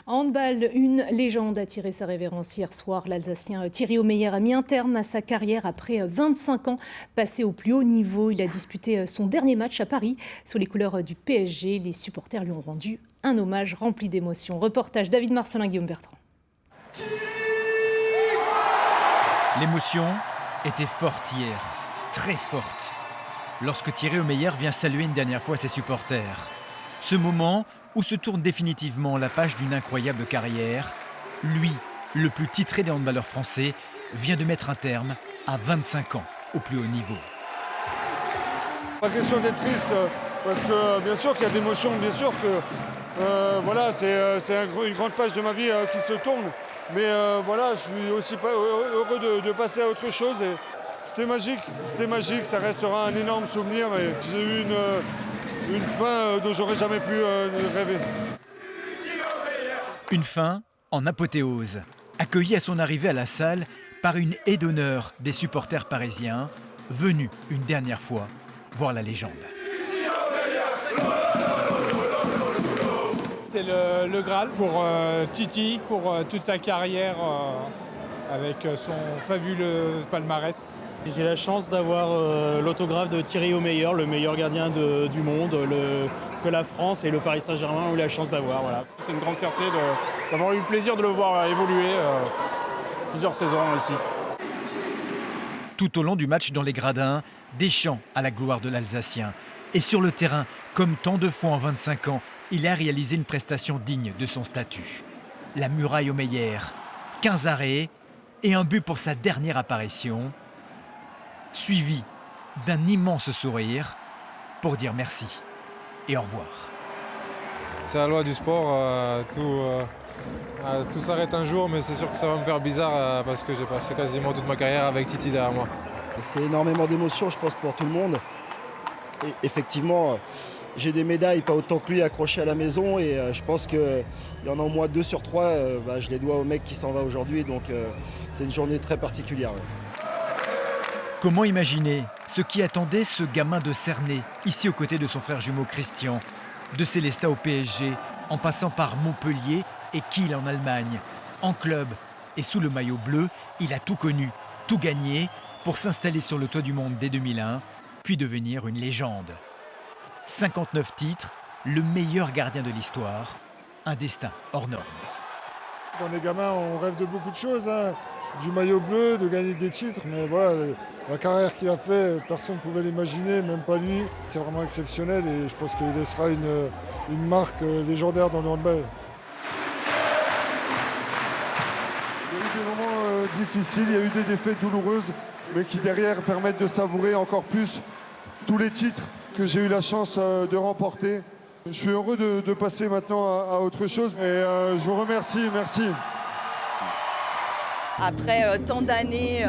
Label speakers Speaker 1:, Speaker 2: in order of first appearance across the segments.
Speaker 1: En handball, une légende a tiré sa révérence hier soir. L'Alsacien Thierry Omeyer a mis un terme à sa carrière après 25 ans passés au plus haut niveau. Il a disputé son dernier match à Paris sous les couleurs du PSG. Les supporters lui ont rendu un hommage rempli d'émotions. Reportage David Marcelin, Guillaume Bertrand.
Speaker 2: L'émotion était forte hier, très forte, lorsque Thierry Omeyer vient saluer une dernière fois ses supporters. Ce moment où se tourne définitivement la page d'une incroyable carrière, lui, le plus titré des handballeurs français, vient de mettre un terme à 25 ans au plus haut niveau.
Speaker 3: Pas question d'être triste, parce que bien sûr qu'il y a de l'émotion, bien sûr que voilà, c'est une grande page de ma vie qui se tourne. Mais voilà, je suis aussi heureux de passer à autre chose. Et c'était magique, ça restera un énorme souvenir. Et j'ai eu une fin dont j'aurais jamais pu rêver.
Speaker 2: Une fin en apothéose, accueillie à son arrivée à la salle par une haie d'honneur des supporters parisiens, venus une dernière fois voir la légende.
Speaker 4: C'est le Graal pour Titi, pour toute sa carrière avec son fabuleux palmarès.
Speaker 5: J'ai la chance d'avoir l'autographe de Thierry Omeyer, le meilleur gardien du monde, que la France et le Paris Saint-Germain ont eu la chance d'avoir. Voilà.
Speaker 4: C'est une grande fierté d'avoir eu le plaisir de le voir évoluer plusieurs saisons ici.
Speaker 2: Tout au long du match dans les gradins, des chants à la gloire de l'Alsacien. Et sur le terrain, comme tant de fois en 25 ans, il a réalisé une prestation digne de son statut. La muraille Omeyer, 15 arrêts et un but pour sa dernière apparition, suivi d'un immense sourire pour dire merci et au revoir.
Speaker 6: C'est la loi du sport, tout s'arrête un jour, mais c'est sûr que ça va me faire bizarre parce que j'ai passé quasiment toute ma carrière avec Titi derrière moi.
Speaker 7: C'est énormément d'émotions, je pense, pour tout le monde. Et effectivement, j'ai des médailles, pas autant que lui, accrochées à la maison. Et je pense qu'il y en a au moins 2 sur 3. Je les dois au mec qui s'en va aujourd'hui. Donc c'est une journée très particulière. Ouais.
Speaker 2: Comment imaginer ce qui attendait ce gamin de Cernay, ici aux côtés de son frère jumeau Christian, de Célestat au PSG, en passant par Montpellier et Kiel en Allemagne. En club et sous le maillot bleu, il a tout connu, tout gagné pour s'installer sur le toit du monde dès 2001, puis devenir une légende. 59 titres, le meilleur gardien de l'histoire, un destin hors norme.
Speaker 3: Quand on est gamin, on rêve de beaucoup de choses, hein. Du maillot bleu, de gagner des titres, mais voilà, la carrière qu'il a fait, personne ne pouvait l'imaginer, même pas lui. C'est vraiment exceptionnel et je pense qu'il laissera une marque légendaire dans le handball. Il y a eu des moments difficiles, il y a eu des défaites douloureuses, mais qui derrière permettent de savourer encore plus tous les titres que j'ai eu la chance de remporter. Je suis heureux de passer maintenant à autre chose et je vous remercie, merci.
Speaker 8: Après tant d'années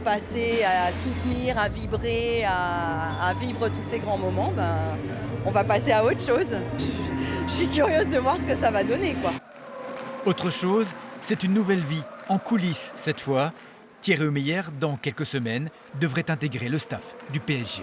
Speaker 8: passées à soutenir, à vibrer, à vivre tous ces grands moments, on va passer à autre chose. Je suis curieuse de voir ce que ça va donner, quoi.
Speaker 2: Autre chose, c'est une nouvelle vie, en coulisses cette fois. Thierry Omeyer, dans quelques semaines, devrait intégrer le staff du PSG.